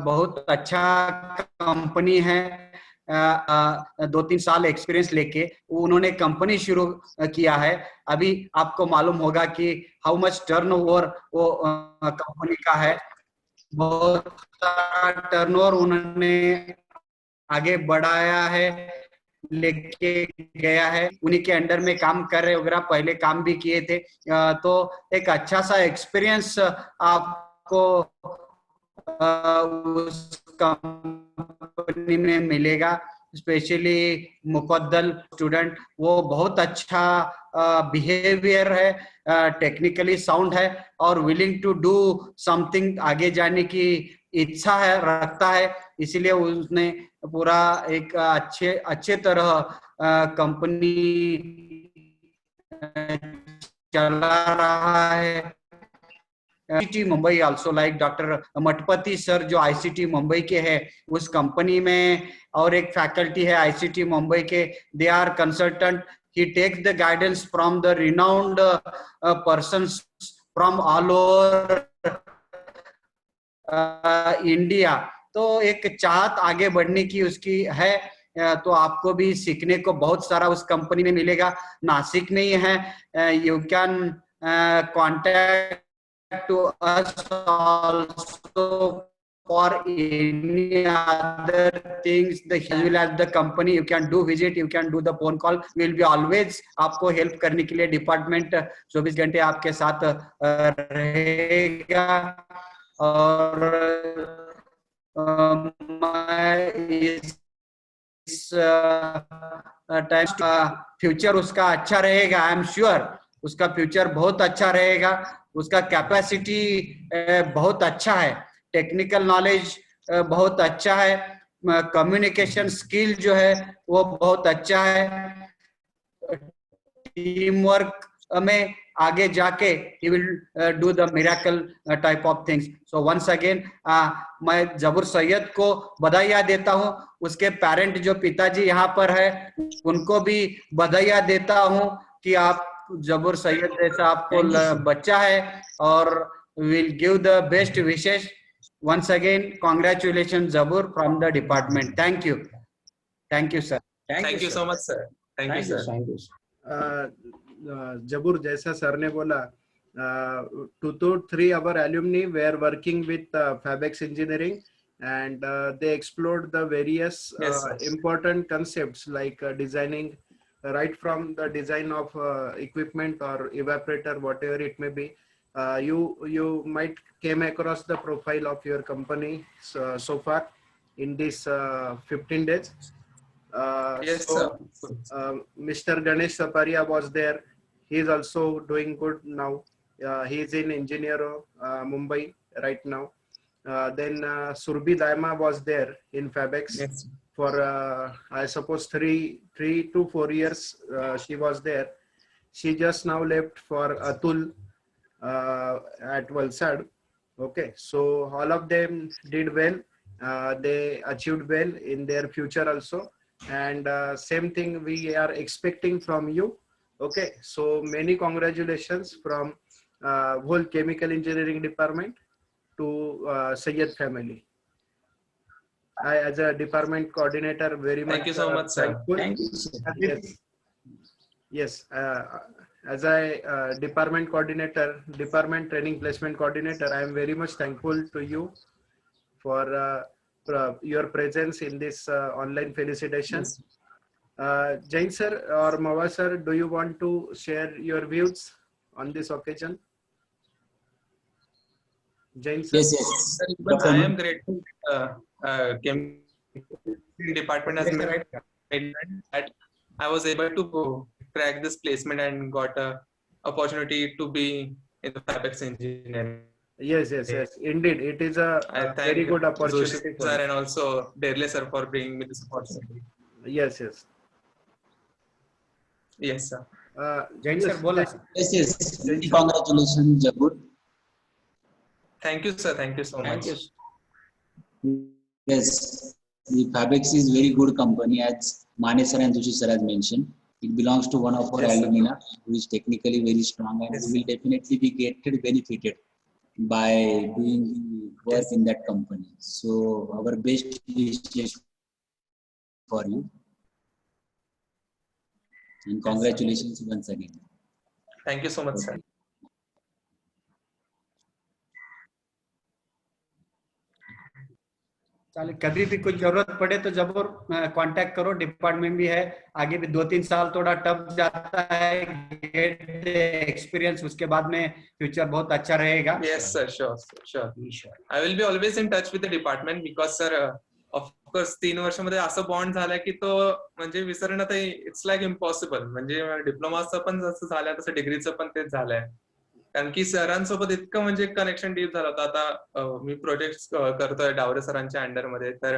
बहुत अच्छा कंपनी है। 2-3 साल एक्सपीरियंस लेके उन्होंने कंपनी शुरू किया है। अभी आपको मालूम होगा कि हाउ मच टर्नओवर वो कंपनी का है। बहुत सारा टर्नओवर उन्होंने आगे बढ़ाया है, लेके गया है। उन्हीं के अंडर में काम कर रहे वगैरह, पहले काम भी किए थे। तो एक अच्छा सा एक्सपीरियंस आपको उस कंपनी में मिलेगा। स्पेशली मुकद्दल स्टूडेंट, वो बहुत अच्छा बिहेवियर है, टेक्निकली साउंड है और विलिंग टू डू समथिंग, आगे जाने की इच्छा है, रखता है। इसीलिए उसने पूरा एक अच्छे तरह कंपनी चला रहा है। ICT Mumbai also like doctor Mathapati sir जो आईसीटी मुंबई के हैं उस कंपनी में, और एक फैकल्टी है आईसीटी मुंबई के, they are consultant. He takes the guidance from the renowned persons from all over India. तो एक चाहत आगे बढ़ने की उसकी है। तो आपको भी सीखने को बहुत सारा उस कंपनी में मिलेगा। नासिक में ही है। You can contact to us also for any other things, the as well as the company, you can do visit, you can do the phone call, will be always आपको हेल्प करने के लिए department 24 घंटे आपके साथ रहेगा। और मैं इस टाइम फ्यूचर उसका अच्छा रहेगा। आई एम श्योर उसका फ्यूचर बहुत अच्छा रहेगा। उसका कैपेसिटी बहुत अच्छा है, टेक्निकल नॉलेज बहुत अच्छा है, कम्युनिकेशन स्किल जो है वो बहुत अच्छा है। टीम वर्क में आगे जाके he will do the miracle type of things. So once again मैं जबूर सैयद को बधाइयाँ देता हूँ। उसके पेरेंट जो पिताजी यहाँ पर है उनको भी बधाइयाँ देता हूँ कि आप जबूर सैयद जैसा आपको बच्चा है, और will give the best wishes. Once again congratulations जबूर from the department. Thank you sir. Thank you so much sir. Thank you sir. जबूर, जैसा सर ने बोला, 2 to 3 our alumni were working with Fabex Engineering, and they explored the various important concepts like designing, right from the design of equipment or evaporator, whatever it may be. You might came across the profile of your company so far in this 15 days. Yes, so Mr. Ganesh Saparia was there. He is also doing good now. He is in Engineer Mumbai right now. Then Surbhi Daima was there in Fabex for I suppose 3 to 4 years. She was there. She just now left for Atul at Valsad. Okay, so all of them did well. They achieved well in their future also. And same thing we are expecting from you. Okay, so many congratulations from whole chemical engineering department to Syed family. I, as a department coordinator, very much thank you so much sir. Thank you, sir. Yes, as a department coordinator, department training placement coordinator, I am very much thankful to you for your presence in this online felicitation. Jain sir or Mawa sir, do you want to share your views on this occasion? Jain sir? Yes. I am grateful department has made that I was able to crack this placement and got a opportunity to be in the Fabex engineering. Yes. Indeed, it is a very good opportunity. Sir, and also Derle sir for bringing me this opportunity. Yes. Yes, sir. Jain sir, bola. Yes. Congratulations, Jabur. Thank you, sir. Thank you so much. Yes, the Fabex is very good company, as Mane sir and Joshi sir has mentioned. It belongs to one of our alumni who is technically very strong, and who will definitely be benefited by doing the work in that company. So our best wishes for you, and congratulations once again. Thank you so much, sir. चलिए, कभी भी कुछ जरूरत पड़े तो जरूर contact करो, department भी है। आगे भी 2-3 साल थोड़ा टफ जाता है, गेट एक्सपीरियंस, उसके बाद में फ्यूचर बहुत अच्छा रहेगा। Yes sir, sure. I will be always in touch with the department because sir, of course 3 वर्षामध्ये असं बॉन्ड झालाय की तो म्हणजे विसरणं तर इट्स लाईक इम्पॉसिबल. म्हणजे डिप्लोमाचं पण जसं झालंय तसं डिग्रीचं पण तेच झालंय. कारण की सरांसोबत इतकं म्हणजे कनेक्शन डीप झालं होतं. आता मी प्रोजेक्ट करतोय डावरे सरांच्या अंडर मध्ये, तर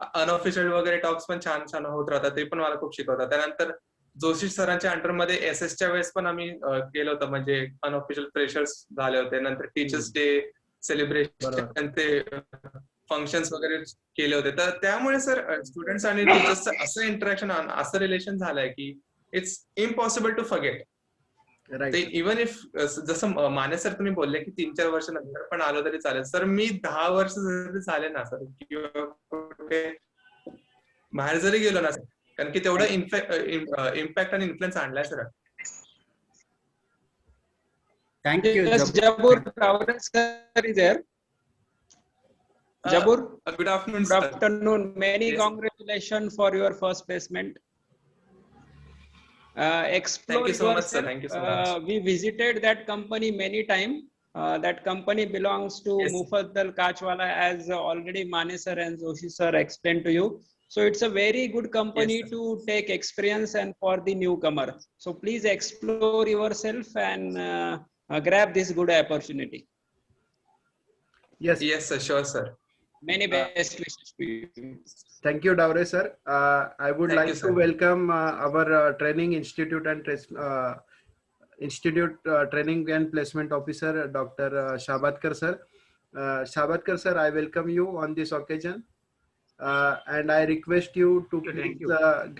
अनऑफिशियल वगैरे टॉक्स पण छान छान होत राहतात. ते पण मला खूप शिकवतात. त्यानंतर जोशी सरांच्या अंडर मध्ये एसएसच्या वेळेस पण आम्ही केलं होतं, म्हणजे अनऑफिशियल फ्रेशर्स झाले होते. नंतर टीचर्स डे सेलिब्रेशन, ते फंक्शन्स वगैरे केले होते. तर त्यामुळे सर स्टुडंट्स आणि टीचर्सचं असं इंटरॅक्शन, असं रिलेशन झालंय की इट्स इम्पॉसिबल टू फॉरगेट. ते इवन इफ जसं माने सर तुम्ही बोलले की 3-4 वर्ष नंतर पण आलो तरी चालेल. सर मी 10 वर्ष जरी झाले ना सर, किंवा कुठे बाहेर जरी गेलो ना सर, कारण की तेवढं इम्पॅक्ट आणि इन्फ्लुएन्स आणलाय sir. Thank you. Jabur Rawat sir is there. Jabur, good afternoon good sir. afternoon. Many Yes. congratulations for your first placement. Explore Thank you so much, sir. yourself. Thank you so much. We visited that company many times. That company belongs to Yes. Mufaddal Kachwala, as already Mane sir and Joshi sir explained to you. So it's a very good company Yes, to take experience and for the newcomer. So please explore yourself and grab this good opportunity. Yes. Yes sir, sure sir. Many best wishes to you. Thank you, Davre sir. I would Thank like you, to sir. welcome our training institute and training and placement officer, Dr. Shabatkar sir. Shabatkar sir, I welcome you on this occasion, and I request you to please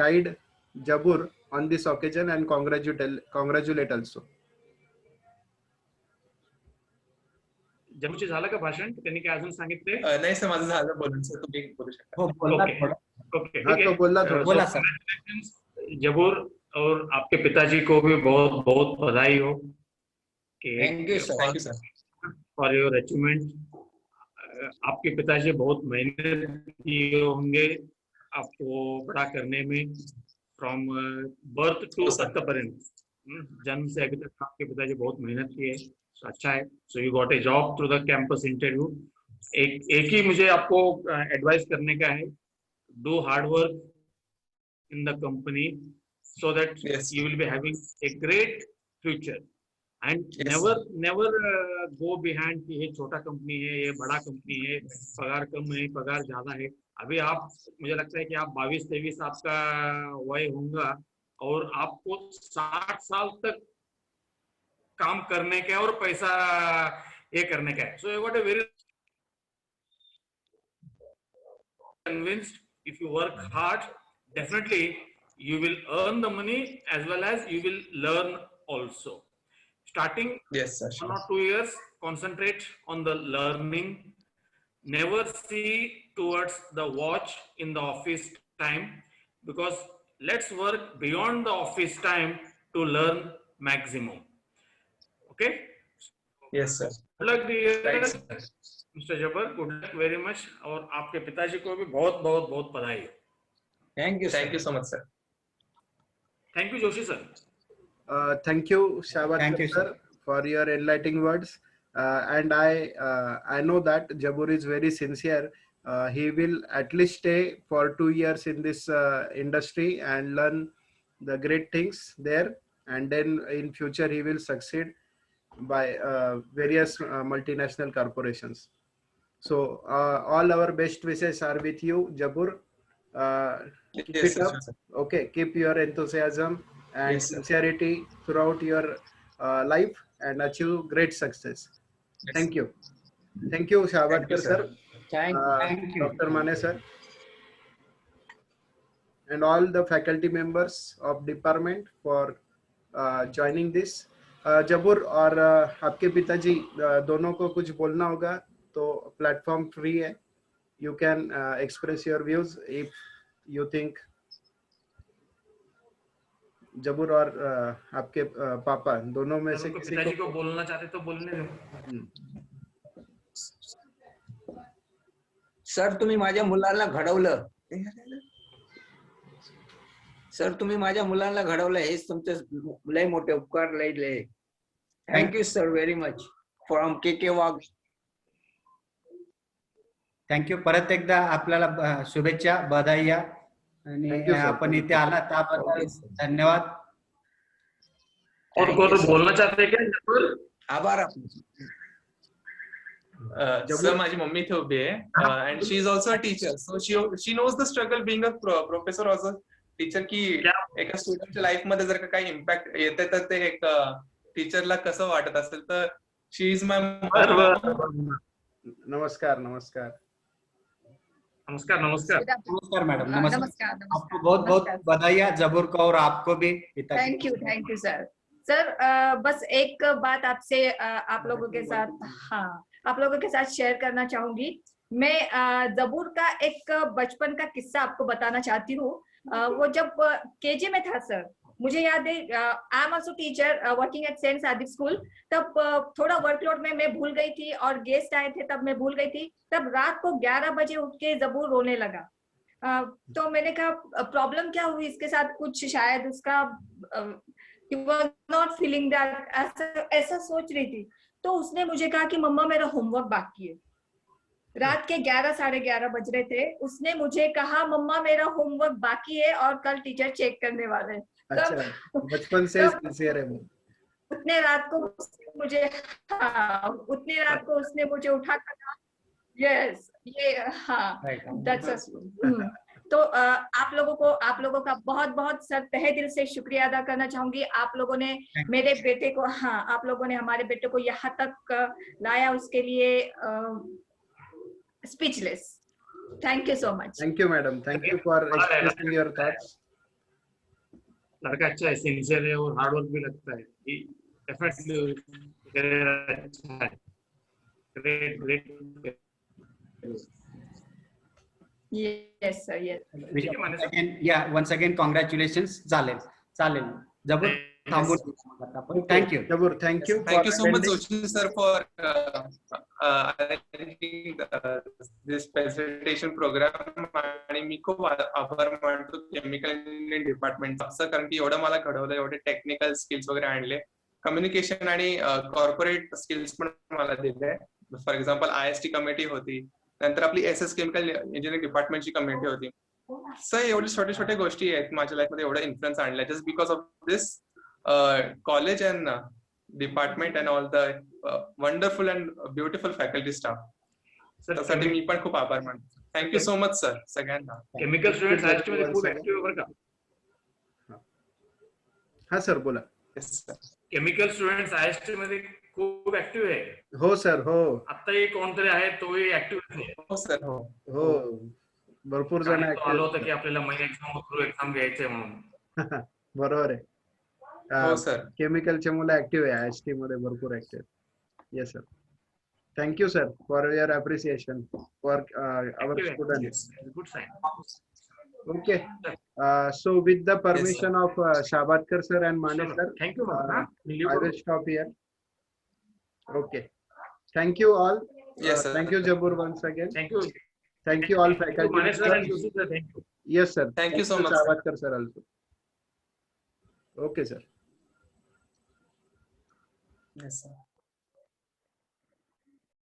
guide Jabur on this occasion and congratulate also. जबूचे झालं का भाषण? त्यांनी काय अजून सांगितले? नाही sir, माझं झालं बोलून. सर तुम्ही बोलू शकता. हो, बोलला थोड़ा. ओके, हाँ, तो बोलना थोड़ा. बोला सर. जबूर, और आपके पिताजी को भी बहुत बहुत बधाई हो thank you sir. Thank you sir for your achievement. आपके पिताजी बहुत मेहनत किए होंगे आपको बड़ा करने में, फ्रॉम बर्थ टू पर्यंत. जन्म से अभी तक आपके पिताजी बहुत मेहनत किए. अच्छा है. So you got a job through the campus interview. एक ही मुझे आपको एडवाइस करने का है, do hard work in the company so that Yes. you will be having a great future, and Yes, never go behind कि ये छोटा company है, ये बड़ा कंपनी है, पगार कम है, पगार ज्यादा है. अभी आप, मुझे लगता है कि आप 22-23 आपका वय होगा और आपको 60 साल तक काम करने का और पैसा ये करने का है. So you got a very convinced, if you work hard, definitely you will earn the money as well as you will learn also. Starting Yes sir, 1 or 2 years, concentrate on the learning. Never see towards the watch in the office time, because let's work beyond the office time to learn maximum. Okay? yes sir. Good luck dear Right sir. Mr. Jabbar, good luck very much. और आपके पिताजी को भी बहुत बहुत बहुत बधाई. Thank you. Thank you so much sir. Thank you, Joshi sir. Thank you, Shabatkar Thank you, sir, for your enlightening words. And I know that Jabur is very sincere. He will at least stay for 2 years in this industry and learn the great things there. And then in future, he will succeed by various multinational corporations. So all our best wishes are with you, Jabur. Keep Yes it sir, up. sure, sir. Okay, keep your enthusiasm and Yes, sir. sincerity throughout your life and achieve great success. Yes. Thank you. Thank you, Shabatkar sir. Thank you. Dr. Mane sir. And all the faculty members of department for joining this. जबूर और आपके पिताजी दोनों को कुछ बोलना होगा तो प्लेटफॉर्म फ्री है. You can express your views if you think. जबूर और आपके पापा दोनों में से किसी पिताजी को बोलना चाहते तो बोलने दो. सर तुम्ही माझ्या मुलाला घडवलं. सर तुम्ही माझ्या मुलाला घडवलं हेच तुमचे लय मोठे उपकार लय. Thank you sir very much from के वाघ. थँक्यू. परत एकदा आपल्याला शुभेच्छा, बधाईया. आणि आपण इथे आला त्याबद्दल धन्यवाद. और कोई बोलना चाहते हैं क्या? आभार. सर माझी मम्मी इथे उभी आहे and she is also a teacher, so she knows the struggle being a professor also teacher, की एका स्टुडंटच्या लाईफ मध्ये जर का काही इम्पॅक्ट येते तर ते एक टीचरला कसं वाटत असेल. तर शी इज माय. नमस्कार. नमस्कार. नमस्कार. नमस्कार. नमस्कार मैडम. नमस्कार. आपको बहुत बहुत बधाइयाँ जबूर को और आपको भी. Thank you sir. सर बस एक बात आपसे आप लोगों के साथ आप लोगों के साथ शेयर करना चाहूंगी. मैं जबूर का एक बचपन का किस्सा आपको बताना चाहती हूँ. वो जब केजी में था सर, मुझे याद है I am also teacher working at saint Sadiq school. तब थोड़ा वर्कलोड में मैं भूल गई थी और गेस्ट आए थे तब मैं भूल गई थी. तब रात को 11 बजे उठ के जबूर रोने लगा. तो मैंने कहा प्रॉब्लम क्या हुई इसके साथ, कुछ शायद उसका he was not feeling that, ऐसा सोच रही थी. तो उसने मुझे कहा कि मम्मा मेरा होमवर्क बाकी है. रात के 11 साढ़े 11 बज रहे थे. उसने मुझे कहा मम्मा मेरा होमवर्क बाकी है और कल टीचर चेक करने वाले हैं. अच्छा, बचपन से सिंसियर है वो. उतने रात को उसने मुझे उठा कर कहा यस ये दैट्स तो आप लोगों का बहुत बहुत सर तहे दिल से शुक्रिया अदा करना चाहूंगी. आप लोगों ने मेरे बेटे को आप लोगों ने हमारे बेटे को यहाँ तक लाया, उसके लिए speechless. Thank you so much. Thank you madam. Thank you for expressing your thoughts. लड़का अच्छा है, सिंसियर है और हार्ड वर्क भी लगता है. अच्छा है. Great. Yes sir, yes. Once again congratulations. चालेल. जबूर थांबून. थँक यू जबूर. Thank you so much Joshi sir for this presentation programme. आणि मी खूप आभार मानतो केमिकल इंजिनिअरिंग डिपार्टमेंटचा, असं कारण की एवढं मला घडवलं, एवढे टेक्निकल स्किल्स वगैरे आणले, कम्युनिकेशन आणि कॉर्पोरेट स्किल्स पण मला दिले. फॉर एक्झाम्पल IST कमिटी होती, नंतर आपली SS केमिकल इंजिनिअरिंग डिपार्टमेंटची कमिटी होती. सर एवढे छोटे छोटे गोष्टी आहेत माझ्या लाईफ मध्ये एवढा इन्फ्लुएन्स आणलाय just because of this college and department and all the wonderful and beautiful faculty staff. त्यासाठी मी पण खूप आभार मानतो. थँक्यू सो मच सर सगळ्यांना. केमिकल स्टुडंट्स IST मध्ये खूप ऍक्टिव्ह बरं का. हा सर बोला. केमिकल स्टुडंट्स IST मध्ये खूप ऍक्टिव्ह आहे. हो सर. हो आताही कोणतरी आहे तोही ऍक्टिव्ह आहे. हो सर. हो भरपूर जण आलो होतं की आपल्याला महिना एक्झाम घ्यायचंय म्हणून. बरोबर आहे. हो सर. केमिकलचे मुलं ऍक्टिव्ह आहे IST मध्ये, भरपूर active. Yes sir. Thank you sir for your appreciation for our students. Good sign. Okay. So with the permission of Shabadkar sir and Mane sir, thank you. I will stop here. Okay. Thank you all. Yes sir. Thank you Jabur once again. Thank you. Thank you all faculty. Mane sir and Joshi sir, thank you. Yes sir. Thank you so much. Shabadkar sir also. Okay sir. Yes sir.